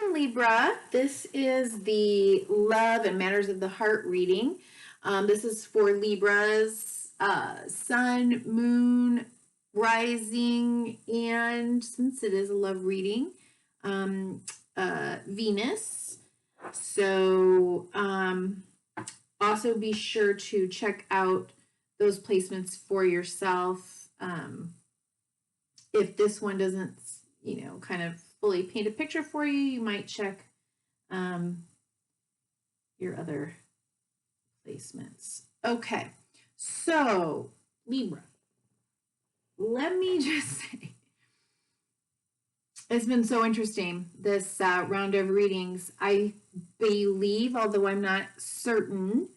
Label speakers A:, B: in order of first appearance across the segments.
A: morning, Libra. This is the Love and Matters of the Heart reading. This is for Libra's sun, moon, rising, and since it is a love reading, Venus. So also be sure to check out those placements for yourself. If this one doesn't, kind of fully paint a picture for you, you might check your other placements. Okay, so Libra, let me just say, it's been so interesting, this round of readings. I believe, although I'm not certain,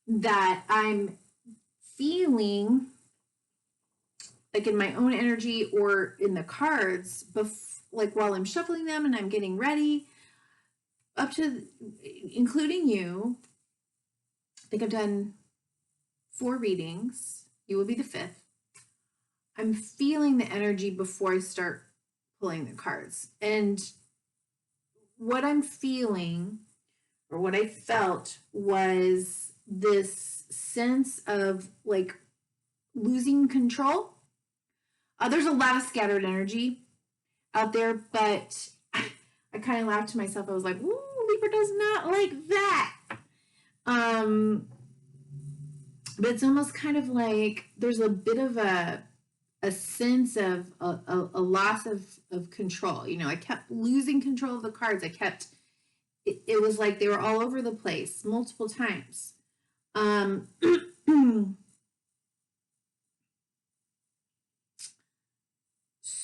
A: that I'm feeling like in my own energy or in the cards, like while I'm shuffling them and I'm getting ready, up to including you. I think I've done 4 readings. You will be the 5th. I'm feeling the energy before I start pulling the cards. And what I'm feeling, or what I felt, was this sense of like losing control. There's a lot of scattered energy out there, but I kind of laughed to myself. I was like, ooh, Libra does not like that. But it's almost kind of like there's a bit of a sense of a loss of control. I kept losing control of the cards. It was like they were all over the place multiple times.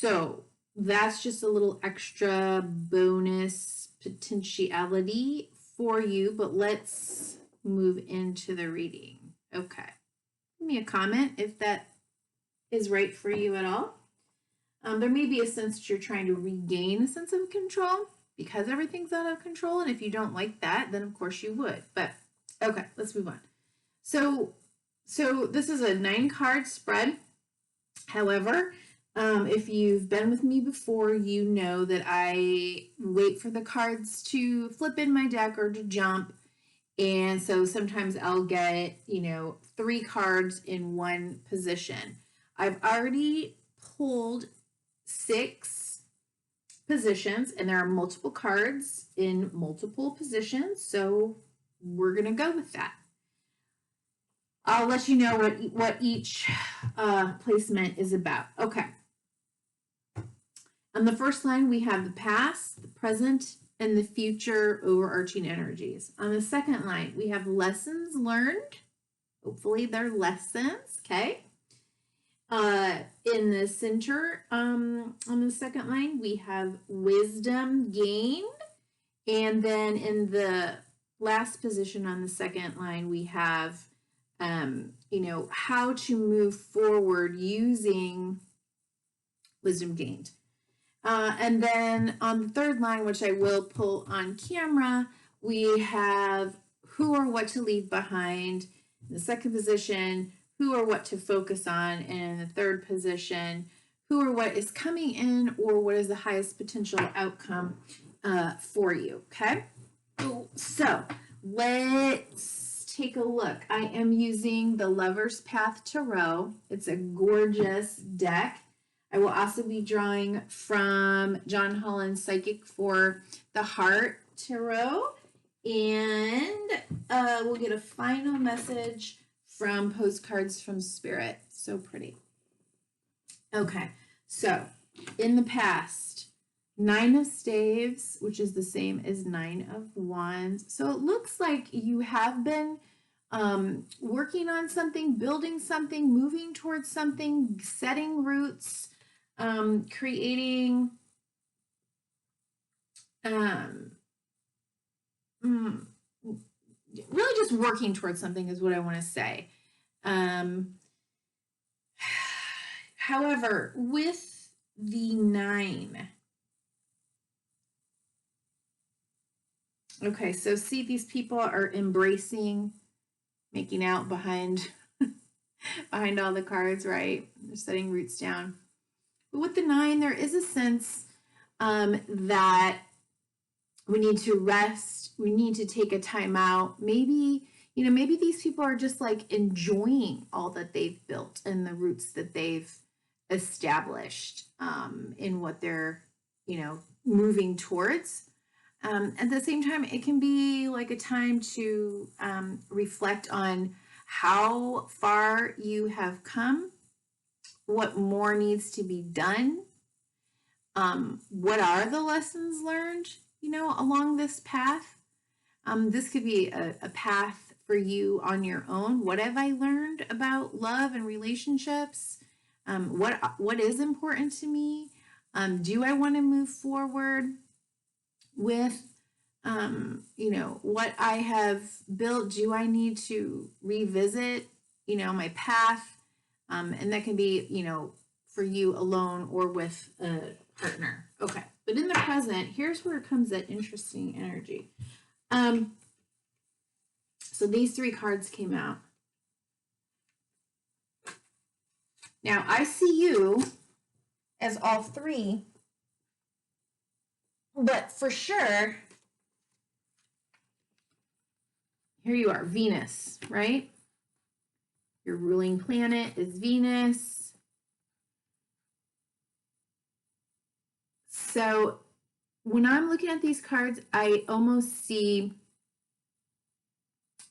A: So that's just a little extra bonus potentiality for you, but let's move into the reading. Okay. Give me a comment if that is right for you at all. There may be a sense that you're trying to regain a sense of control because everything's out of control. And if you don't like that, then of course you would. But okay, let's move on. So this is a 9-card spread. However, if you've been with me before, you know that I wait for the cards to flip in my deck or to jump. And so sometimes I'll get, 3 cards in one position. I've already pulled 6 positions, and there are multiple cards in multiple positions. So we're going to go with that. I'll let you know what each placement is about. Okay. On the first line, we have the past, the present, and the future overarching energies. On the second line, we have lessons learned. Hopefully they're lessons, okay? In the center, on the second line, we have wisdom gained. And then in the last position on the second line, we have, how to move forward using wisdom gained. And then on the third line, which I will pull on camera, we have who or what to leave behind. In the second position, who or what to focus on. And in the third position, who or what is coming in or what is the highest potential outcome for you, okay? So let's take a look. I am using the Lover's Path Tarot. It's a gorgeous deck. I will also be drawing from John Holland's Psychic for the Heart Tarot. And we'll get a final message from Postcards from Spirit. So pretty. Okay, so in the past, 9 of Staves, which is the same as 9 of Wands. So it looks like you have been working on something, building something, moving towards something, setting roots, creating really just working towards something is what I want to say. However, with the 9, okay, so see, these people are embracing, making out behind all the cards, right? They're setting roots down. But with the 9, there is a sense that We need to rest. We need to take a time out. Maybe, maybe these people are just like enjoying all that they've built and the roots that they've established in what they're, moving towards. At the same time, it can be like a time to reflect on how far you have come, what more needs to be done, what are the lessons learned, along this path. This could be a path for you on your own. What have I learned about love and relationships? What is important to me? Do I want to move forward with, what I have built? Do I need to revisit, my path? And that can be, for you alone or with a partner. Okay. But in the present, here's where it comes that interesting energy. So these 3 cards came out. Now I see you as all 3, but for sure, here you are, Venus, right? Your ruling planet is Venus. So when I'm looking at these cards, I almost see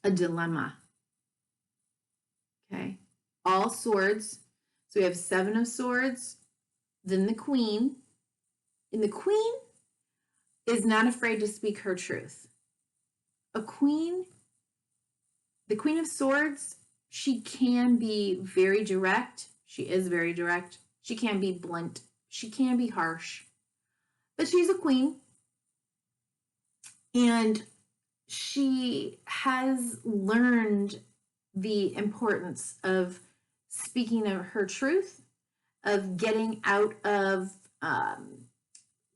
A: a dilemma. Okay. All swords. So we have 7 of swords, then the queen. And the queen is not afraid to speak her truth. The queen of swords, she can be very direct. She is very direct. She can be blunt. She can be harsh. But she's a queen. And she has learned the importance of speaking of her truth, of getting out of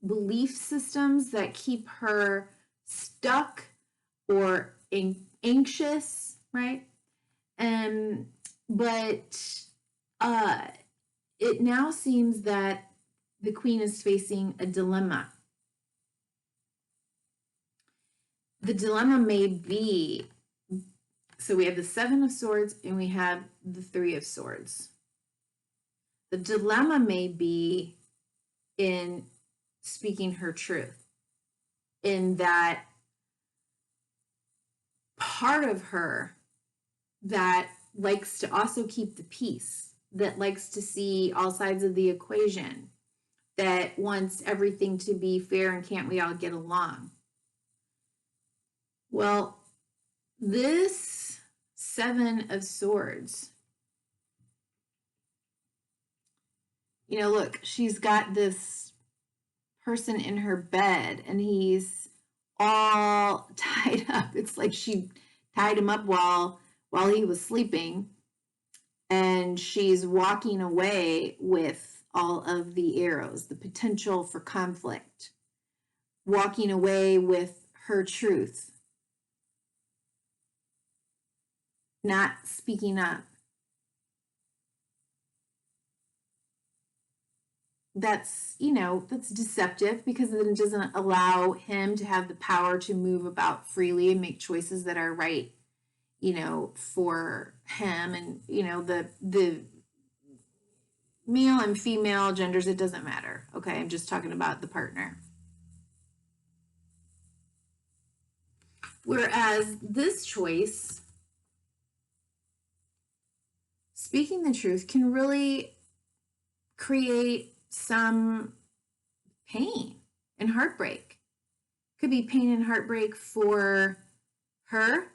A: belief systems that keep her stuck or anxious, right? But it now seems that the queen is facing a dilemma. The dilemma may be, so we have the 7 of swords and we have the 3 of swords. The dilemma may be in speaking her truth, in that part of her that likes to also keep the peace, that likes to see all sides of the equation, that wants everything to be fair and can't we all get along. Well, this 7 of swords, look, she's got this person in her bed and he's all tied up. It's like she tied him up while he was sleeping, and she's walking away with all of the arrows, the potential for conflict, walking away with her truth, not speaking up. That's deceptive, because then it doesn't allow him to have the power to move about freely and make choices that are right, for him. And, the male and female genders, it doesn't matter. Okay. I'm just talking about the partner. Whereas this choice, speaking the truth, can really create some pain and heartbreak. Could be pain and heartbreak for her.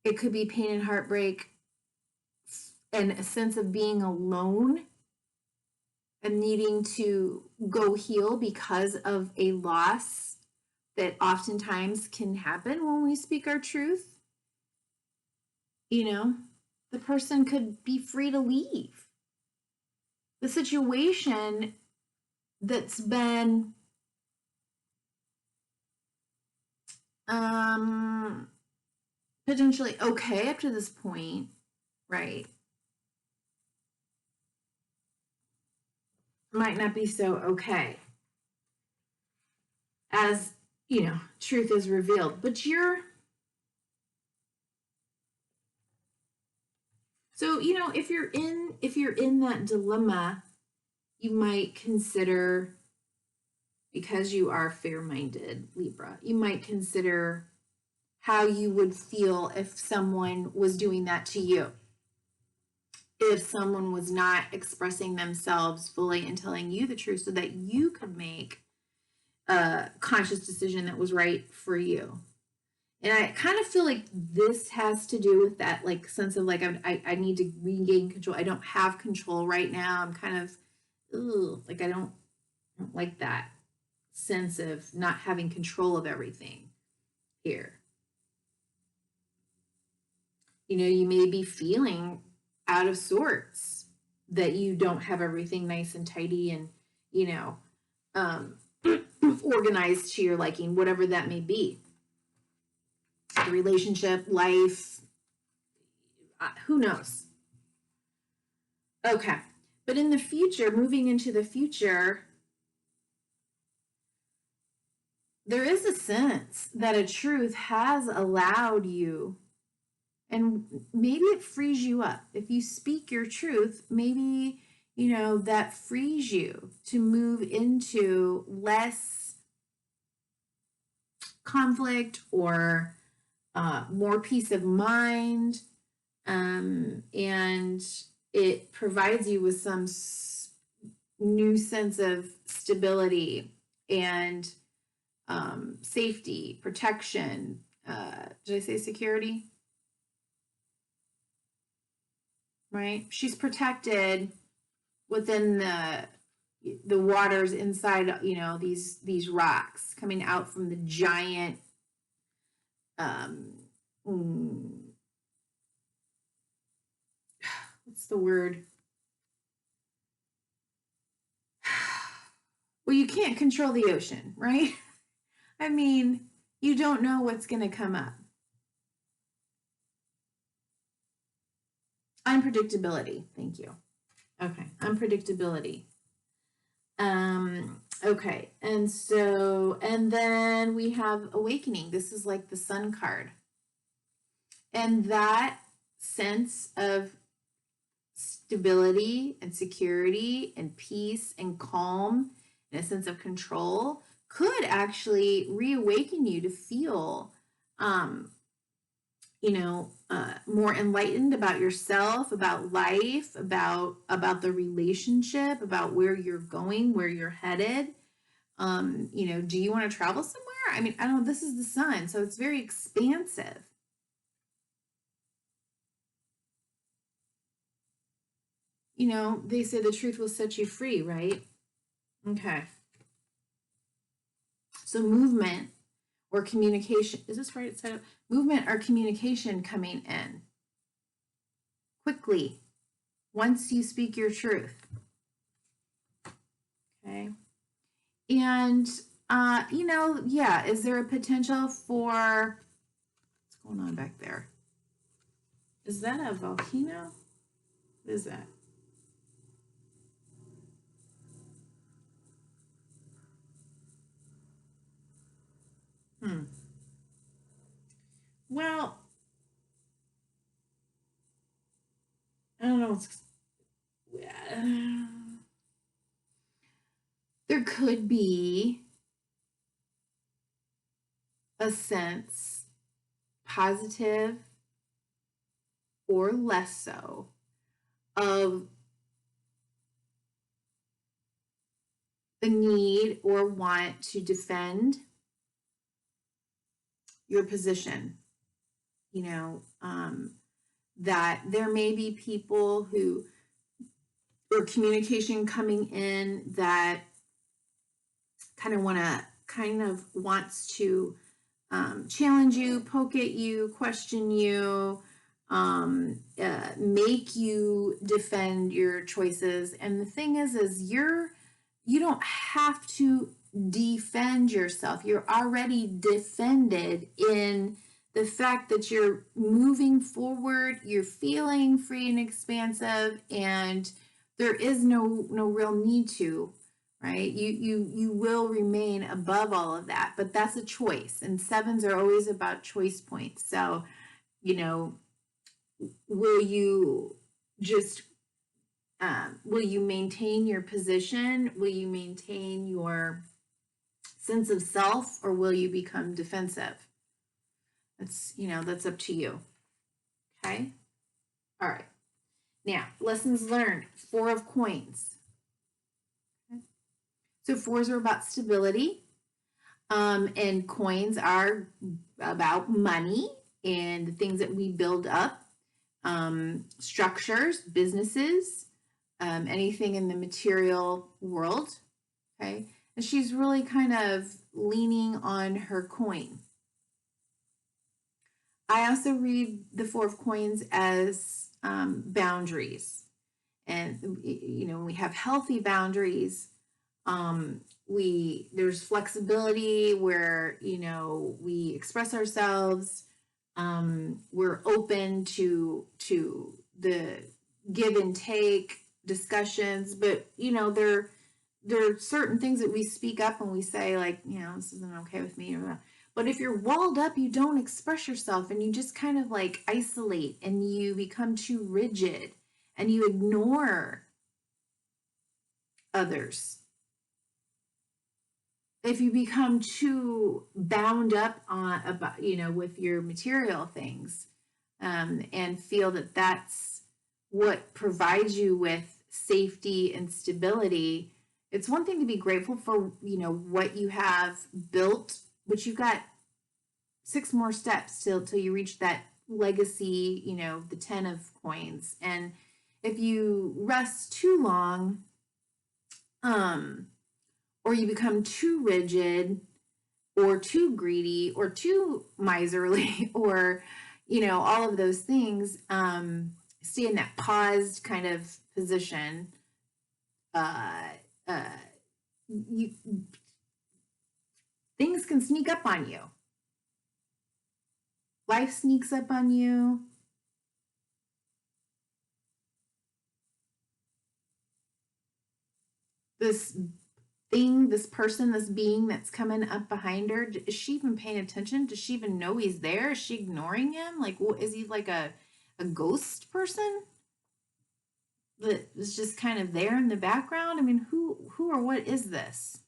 A: It could be pain and heartbreak and a sense of being alone and needing to go heal because of a loss that oftentimes can happen when we speak our truth. The person could be free to leave. The situation that's been potentially okay up to this point, right, might not be so okay. as, you know, truth is revealed. But so, you know, if you're in that dilemma, you might consider, because you are fair-minded, Libra, you might consider how you would feel if someone was doing that to you. If someone was not expressing themselves fully and telling you the truth so that you could make a conscious decision that was right for you. And I kind of feel like this has to do with that, like, sense of like, I need to regain control. I don't have control right now. I'm kind of, like, I don't like that sense of not having control of everything here. You know, you may be feeling out of sorts that you don't have everything nice and tidy and, you know, organized to your liking, whatever that may be. The relationship, life, who knows? Okay. But in the future, moving into the future, there is a sense that a truth has allowed you, and maybe it frees you up. If you speak your truth, maybe, you know, that frees you to move into less conflict or more peace of mind, and it provides you with some new sense of stability and safety, protection. Did I say security? Right? She's protected within the waters inside, you know, these rocks coming out from the giant what's the word? Well, you can't control the ocean, right? I mean, you don't know what's going to come up. Unpredictability. Thank you. Okay. Unpredictability. Okay. And then we have awakening. This is like the sun card. And that sense of stability and security and peace and calm and a sense of control could actually reawaken you to feel, you know, more enlightened about yourself, about life, about the relationship, about where you're going, where you're headed. You know, do you want to travel somewhere? I mean, I don't know, this is the sun, so it's very expansive. You know, they say the truth will set you free, right? Okay. So movement or communication, is this right? Set up? Movement or communication coming in quickly once you speak your truth. Okay. And, you know, yeah, is there a potential for, what's going on back there? Is that a volcano? What is that? Well, I don't know. There could be a sense, positive or less so, of the need or want to defend your position. You know, that there may be people who, or communication coming in that kind of wants to challenge you, poke at you, question you, make you defend your choices. And the thing is you don't have to defend yourself. You're already defended in the fact that you're moving forward, you're feeling free and expansive, and there is no real need to right? You will remain above all of that, but that's a choice. And sevens are always about choice points. So, you know, will you just will you maintain your position? Will you maintain your sense of self, or will you become defensive? That's, you know, that's up to you. Okay. All right. Now, lessons learned. 4 of coins. Okay. So 4s are about stability, and coins are about money and the things that we build up, structures, businesses, anything in the material world. Okay. And she's really kind of leaning on her coin. I also read the 4 of coins as boundaries. And, you know, we have healthy boundaries. There's flexibility where, you know, we express ourselves. We're open to the give and take discussions, but, you know, there are certain things that we speak up and we say, like, you know, this isn't okay with me. But if you're walled up, you don't express yourself, and you just kind of like isolate, and you become too rigid, and you ignore others. If you become too bound up on about, you know, with your material things, and feel that that's what provides you with safety and stability, it's one thing to be grateful for, you know, what you have built, but you've got 6 more steps till you reach that legacy, you know, the 10 of coins. And if you rest too long, or you become too rigid or too greedy or too miserly, or, you know, all of those things, stay in that paused kind of position, you, things can sneak up on you. Life sneaks up on you. This thing, this person, this being that's coming up behind her, is she even paying attention? Does she even know he's there? Is she ignoring him? Like, is he like a ghost person that is just kind of there in the background? I mean, who or what is this?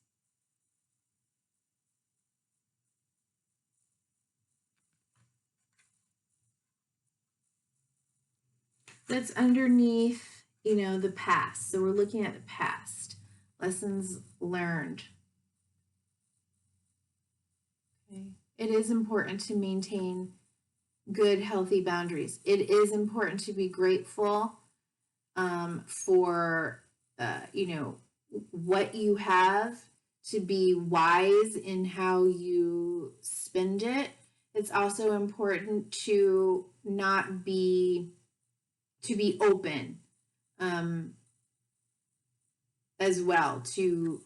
A: That's underneath, you know, the past. So we're looking at the past, lessons learned. Okay. It is important to maintain good, healthy boundaries. It is important to be grateful, for, you know, what you have, to be wise in how you spend it. It's also important to not be, to be open, as well, to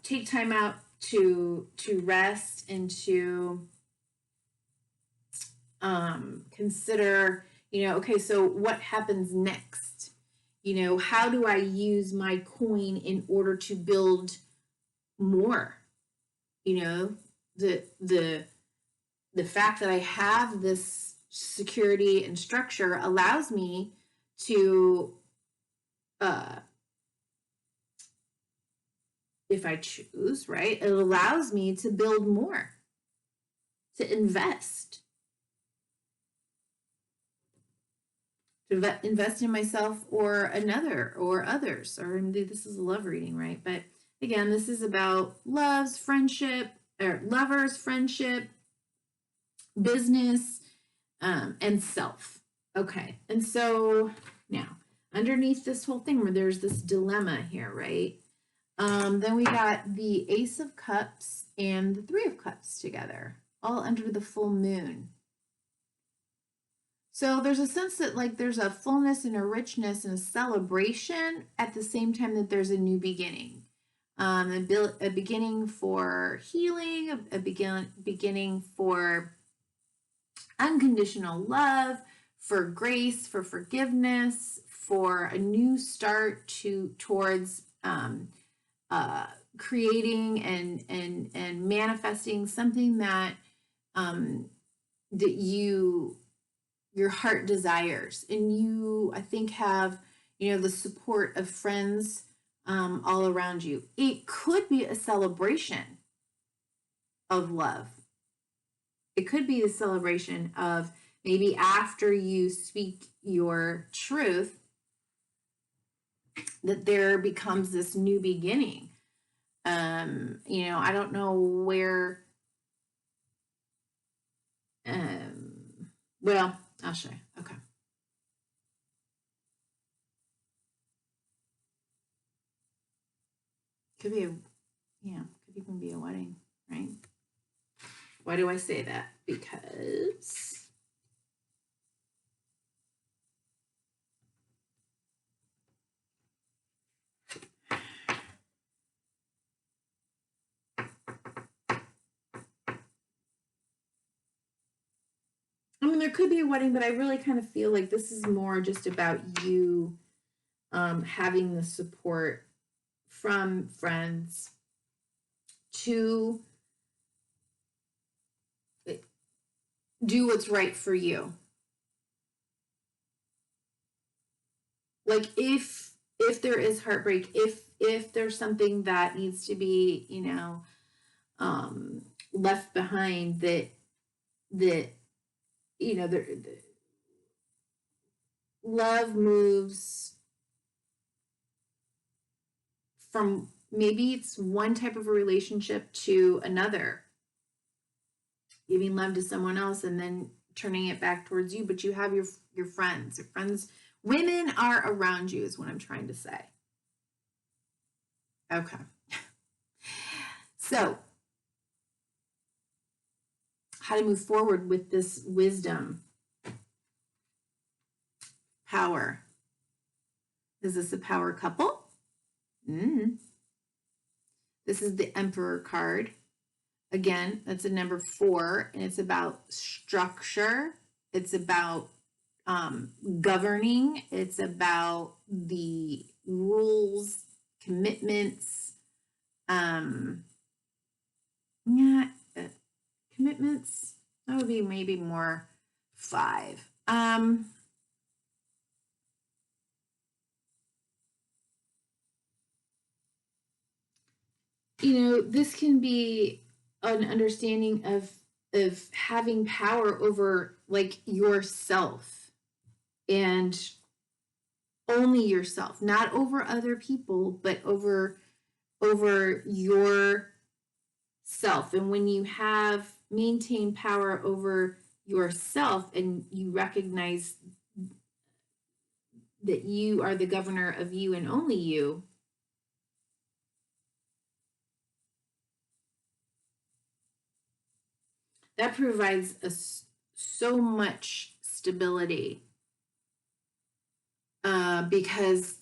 A: take time out to rest, and to consider, you know, okay, so what happens next? You know, how do I use my coin in order to build more? You know, the fact that I have this security and structure allows me to, if I choose, right, it allows me to build more, to invest in myself or another or others. Or this is a love reading, right? But again, this is about loves, friendship, or lovers, friendship, business, and self. Okay, and so now underneath this whole thing, where there's this dilemma here, right? Then we got the Ace of Cups and the Three of Cups together, all under the full moon. So there's a sense that, like, there's a fullness and a richness and a celebration at the same time that there's a new beginning. A beginning for healing, a beginning for unconditional love, for grace, for forgiveness, for a new start towards creating and manifesting something that that your heart desires, and you, I think, have, you know, the support of friends all around you. It could be a celebration of love. It could be the celebration of maybe after you speak your truth, that there becomes this new beginning. You know, I don't know where, well, I'll show you. Okay. Could be could even be a wedding, right? Why do I say that? Because I mean, there could be a wedding, but I really kind of feel like this is more just about you having the support from friends to do what's right for you. Like if there is heartbreak, if there's something that needs to be, you know, left behind, that you know, the love moves from, maybe it's one type of a relationship to another, giving love to someone else and then turning it back towards you, but you have your friends. Your friends, women are around you, is what I'm trying to say. Okay. So, how to move forward with this wisdom, power. Is this a power couple? This is the Emperor card. Again, that's a number 4, and it's about structure. It's about governing. It's about the rules, commitments. Commitments. That would be maybe more 5. You know, this can be an understanding of having power over, like, yourself, and only yourself, not over other people, but over yourself. And when you have maintained power over yourself and you recognize that you are the governor of you and only you, that provides us so much stability, because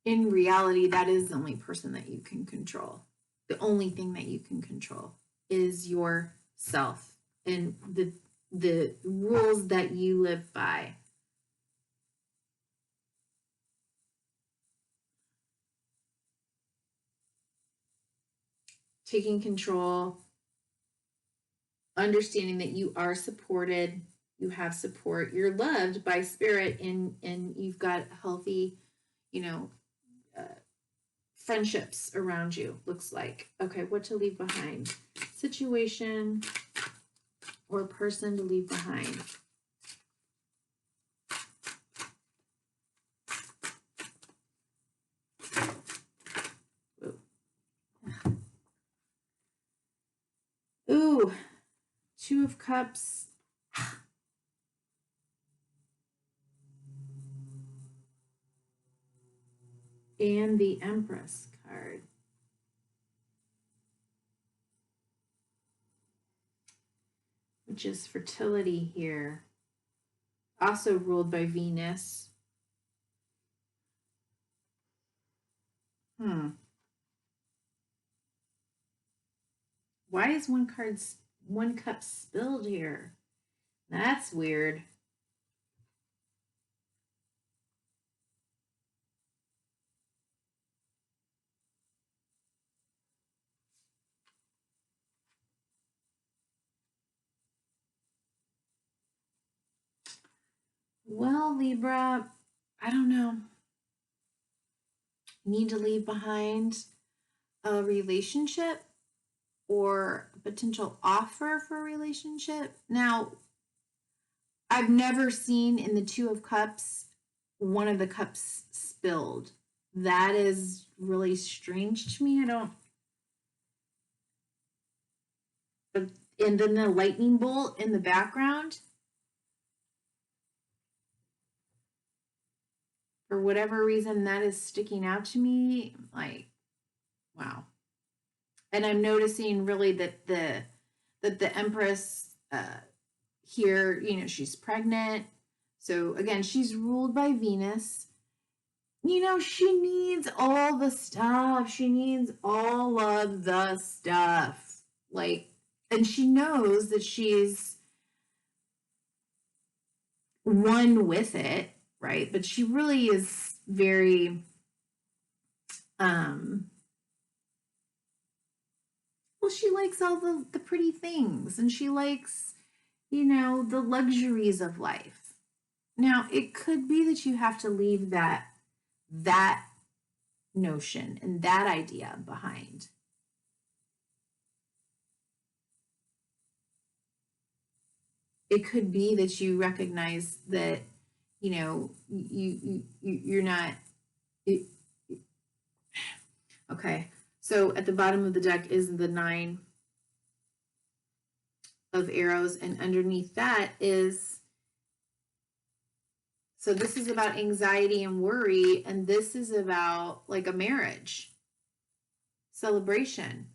A: in reality, that is the only person that you can control. The only thing that you can control is yourself and the rules that you live by. Taking control, understanding that you are supported, you have support, you're loved by spirit, and you've got healthy, you know, friendships around you, looks like. Okay, what to leave behind? Situation or person to leave behind. Ooh, 2 of Cups. And the Empress card. Which is fertility here. Also ruled by Venus. Why is one cup spilled here? That's weird. Well, Libra, I don't know. Need to leave behind a relationship or a potential offer for a relationship. Now, I've never seen in the Two of Cups one of the cups spilled. That is really strange to me. I don't. And then the lightning bolt in the background. For whatever reason, that is sticking out to me. Like, wow. And I'm noticing really that the Empress here, you know, she's pregnant. So again, she's ruled by Venus. You know, she needs all the stuff. She needs all of the stuff. Like, and she knows that she's one with it, right? But she really is very, well, she likes all the pretty things and she likes, you know, the luxuries of life. Now, it could be that you have to leave that notion and that idea behind. It could be that you recognize that, you know, you're not. Okay, so at the bottom of the deck is the 9 of arrows, and underneath that is, so this is about anxiety and worry, and this is about like a marriage celebration.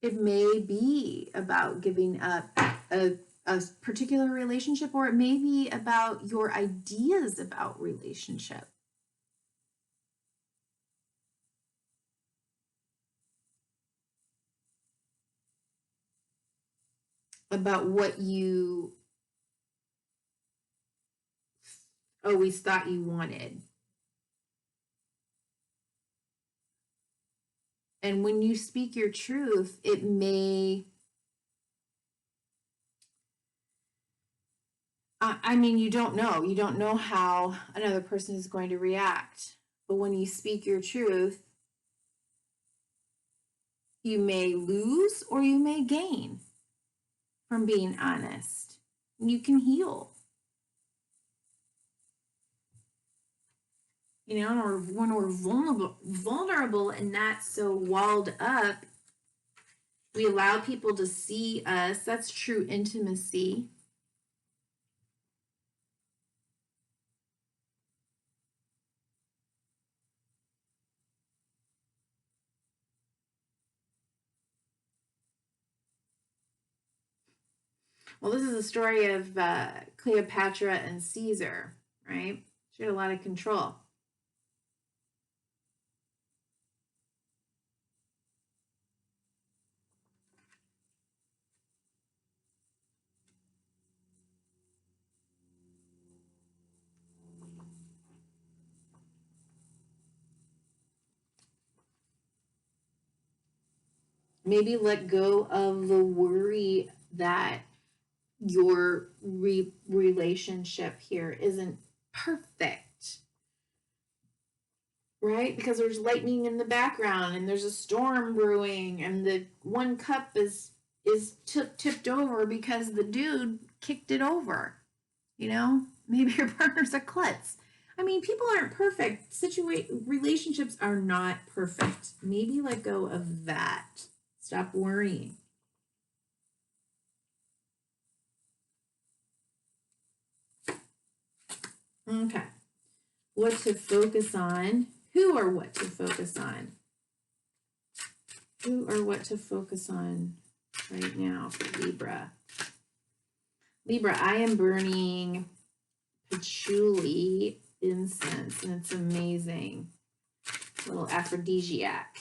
A: It may be about giving up a particular relationship, or it may be about your ideas about relationship. About what you always thought you wanted. And when you speak your truth, it may, I mean, you don't know. You don't know how another person is going to react. But when you speak your truth, you may lose or you may gain from being honest. You can heal. You know, or when we're vulnerable and not so walled up, we allow people to see us. That's true intimacy. Well, this is a story of Cleopatra and Caesar, right? She had a lot of control. Maybe let go of the worry that your relationship here isn't perfect, right? Because there's lightning in the background and there's a storm brewing and the one cup is tipped over because the dude kicked it over. You know, maybe your partner's a klutz. I mean, people aren't perfect. Relationships are not perfect. Maybe let go of that. Stop worrying. Okay. What to focus on? Who or what to focus on? Who or what to focus on right now for Libra? Libra, I am burning patchouli incense, and it's amazing. A little aphrodisiac.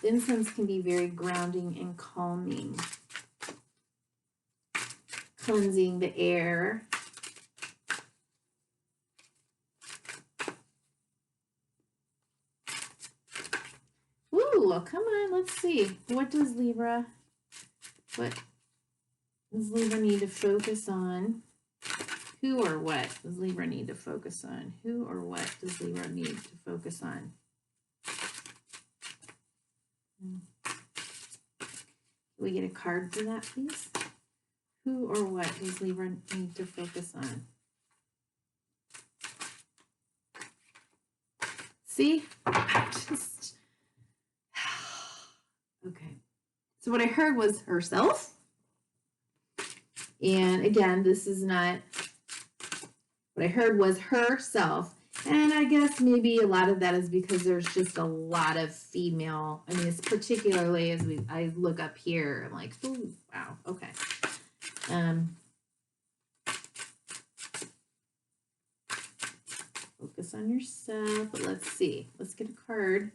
A: Incense can be very grounding and calming, cleansing the air. well, come on, let's see. What does Libra need to focus on? Who or what does Libra need to focus on? Who or what does Libra need to focus on? Can we get a card for that, please? Who or what does Libra need to focus on? See? Just... Okay. So what I heard was herself. And again, this is not... What I heard was herself. And I guess maybe a lot of that is because there's just a lot of female. I mean, it's particularly as I look up here, I'm like, ooh, wow, okay. Focus on yourself, but let's see. Let's get a card.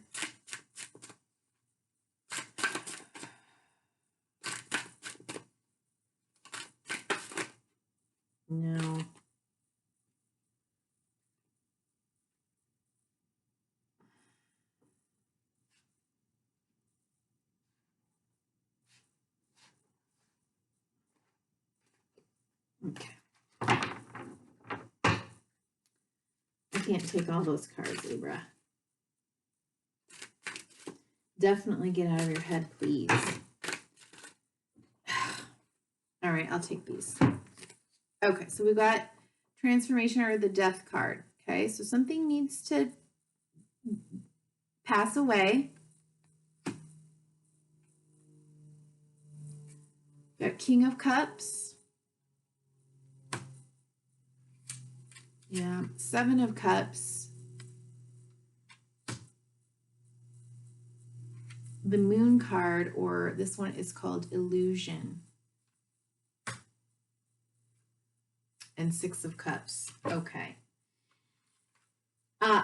A: No. Okay. I can't take all those cards, Libra. Definitely get out of your head, please. All right, I'll take these. Okay, so we got transformation or the death card. Okay, so something needs to pass away. Got King of Cups. Yeah, Seven of Cups. The Moon card, or this one is called Illusion. And Six of Cups. Okay.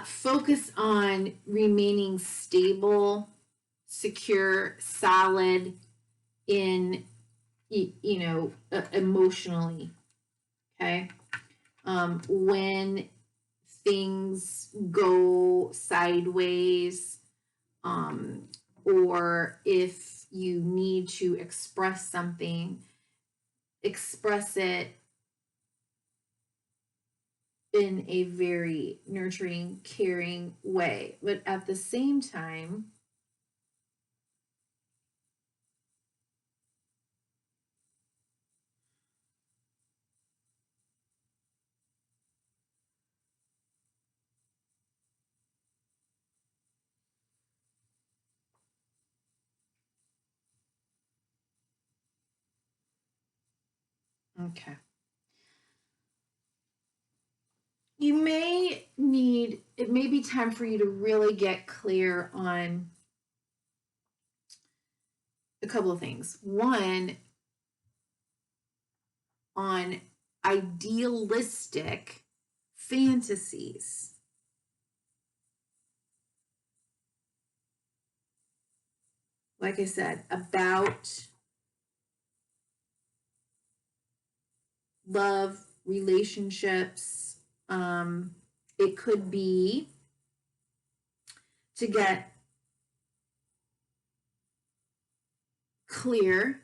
A: Focus on remaining stable, secure, solid in, emotionally. Okay. When things go sideways, or if you need to express something, express it in a very nurturing, caring way. But at the same time, okay. You may need, it may be time for you to really get clear on a couple of things. One, on idealistic fantasies. Like I said, about love, relationships. It could be to get clear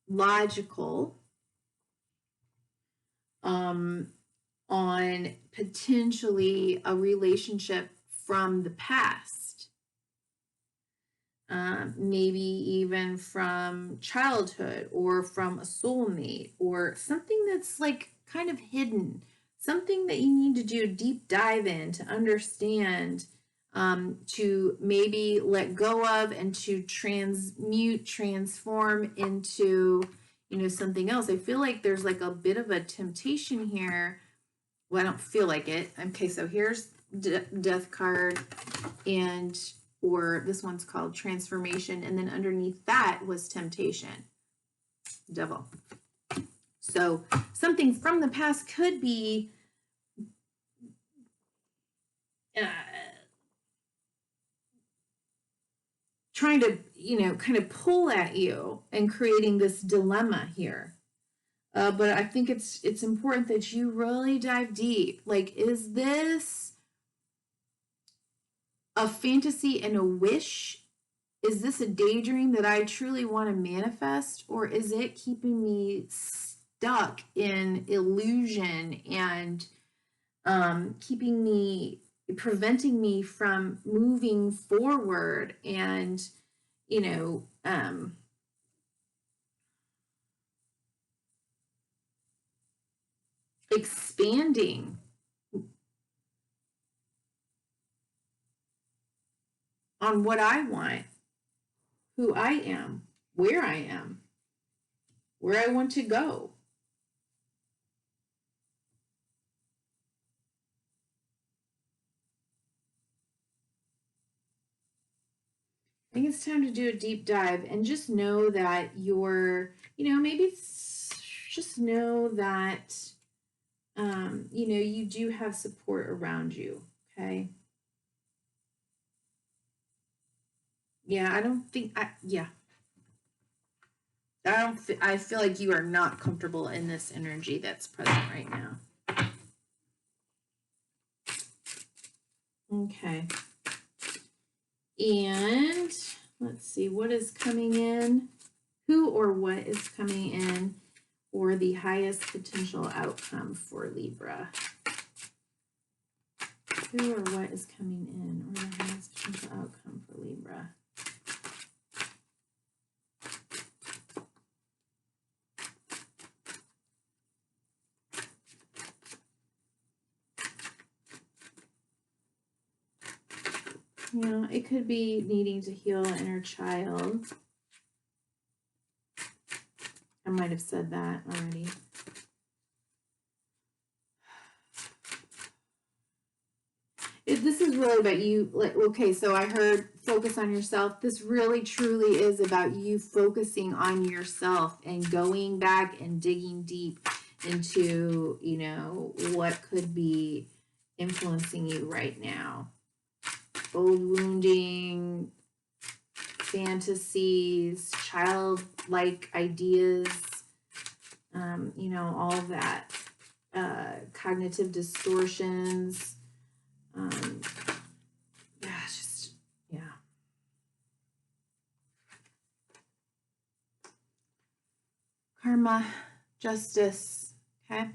A: logical on potentially a relationship from the past, maybe even from childhood or from a soulmate or something that's like kind of hidden, something that you need to do a deep dive in to understand, to maybe let go of and to transform into, something else. I feel like there's like a bit of a temptation here. Well, I don't feel like it. Okay, so here's death card, or this one's called transformation, and then underneath that was temptation, devil. So something from the past could be trying to, kind of pull at you and creating this dilemma here. But I think it's important that you really dive deep. Like, is this a fantasy and a wish? Is this a daydream that I truly want to manifest, or is it keeping me stuck in illusion and preventing me from moving forward and, expanding on what I want, who I am, where I want to go. I think it's time to do a deep dive and just know that just know that, you do have support around you. Okay. Yeah, I feel like you are not comfortable in this energy that's present right now. Okay. And let's see what is coming in. Who or what is coming in for the highest potential outcome for Libra? Who or what is coming in or the highest potential outcome for Libra? It could be needing to heal an inner child. I might have said that already. This is really about you. Okay, so I heard focus on yourself. This really truly is about you focusing on yourself and going back and digging deep into, what could be influencing you right now. Old wounding, fantasies, childlike ideas, all of that, cognitive distortions. Karma, justice, okay?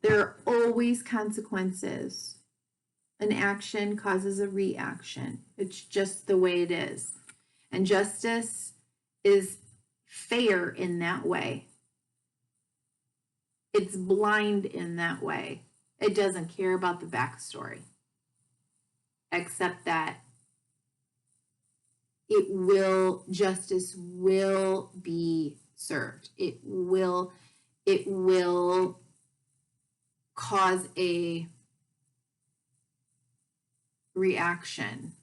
A: There are always consequences. An action causes a reaction. It's just the way it is. And justice is fair in that way. It's blind in that way. It doesn't care about the backstory, except that justice will be served. It will cause a reaction.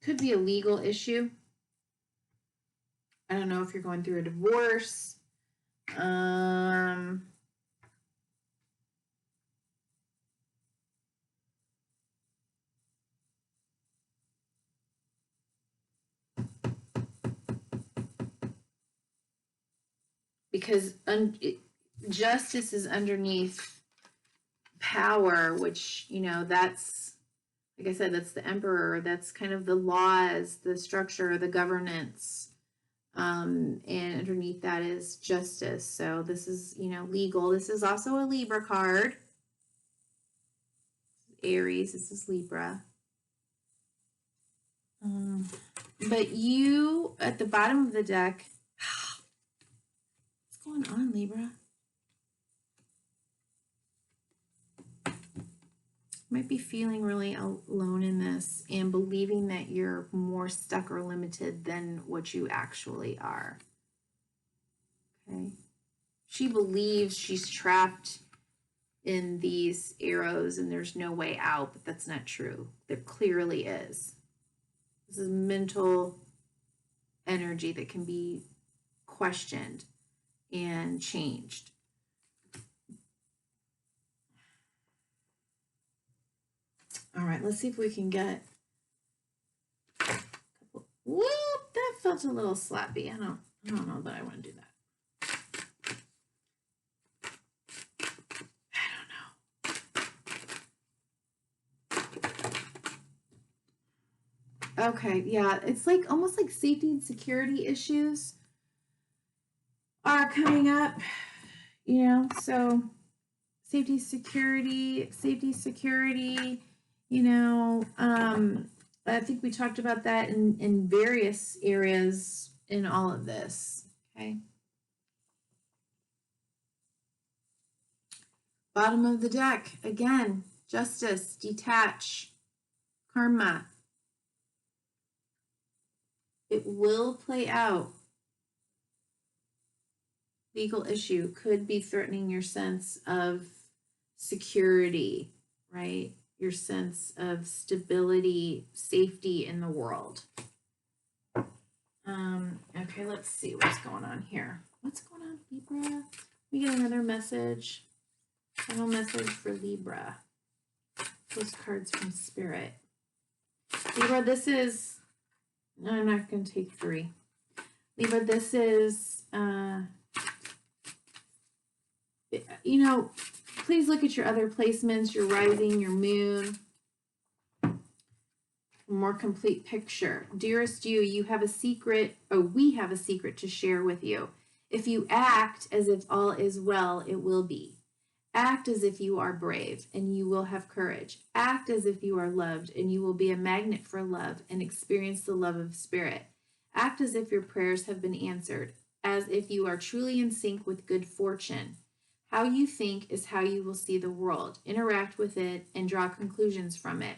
A: Could be a legal issue. I don't know if you're going through a divorce. Because justice is underneath power, which, that's, like I said, that's the emperor. That's kind of the laws, the structure, the governance. And underneath that is justice. So this is, legal. This is also a Libra card. Aries, this is Libra. But you, at the bottom of the deck, what's going on, Libra? Might be feeling really alone in this and believing that you're more stuck or limited than what you actually are. Okay. She believes she's trapped in these arrows and there's no way out, but that's not true. There clearly is. This is mental energy that can be questioned and changed. let's see if we can get a couple. Whoop, that felt a little slappy. I don't know that I want to do that. Okay, yeah, it's like almost like safety and security issues are coming up, you know, so safety, security, you know, I think we talked about that in various areas in all of this, okay? Bottom of the deck, again, justice, detach, karma. It will play out. Legal issue could be threatening your sense of security, right? Your sense of stability, safety in the world. Okay, let's see what's going on here. What's going on, Libra? We get another message. Final message for Libra. Postcards from Spirit. Libra, this is... No, I'm not going to take 3. Libra, this is... you know, please look at your other placements, your rising, your moon. More complete picture. Dearest you have a secret, we have a secret to share with you. If you act as if all is well, it will be. Act as if you are brave and you will have courage. Act as if you are loved and you will be a magnet for love and experience the love of Spirit. Act as if your prayers have been answered, as if you are truly in sync with good fortune. How you think is how you will see the world. Interact with it and draw conclusions from it.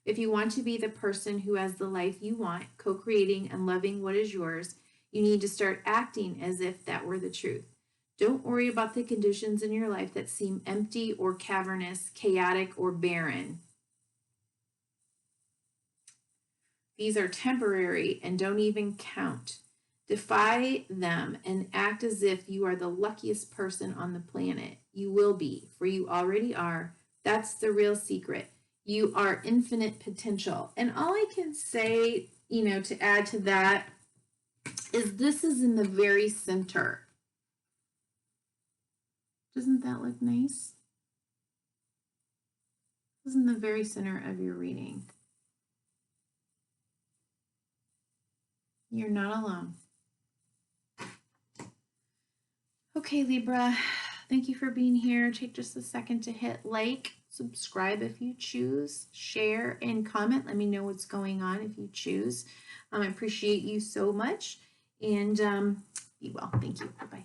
A: If you want to be the person who has the life you want, co-creating and loving what is yours, you need to start acting as if that were the truth. Don't worry about the conditions in your life that seem empty or cavernous, chaotic or barren. These are temporary and don't even count. Defy them and act as if you are the luckiest person on the planet. You will be, for you already are. That's the real secret. You are infinite potential. And all I can say, you know, to add to that is this is in the very center. Doesn't that look nice? This is in the very center of your reading. You're not alone. Okay, Libra, thank you for being here. Take just a second to hit like, subscribe if you choose, share, and comment. Let me know what's going on if you choose. I appreciate you so much, and be well. Thank you. Bye-bye.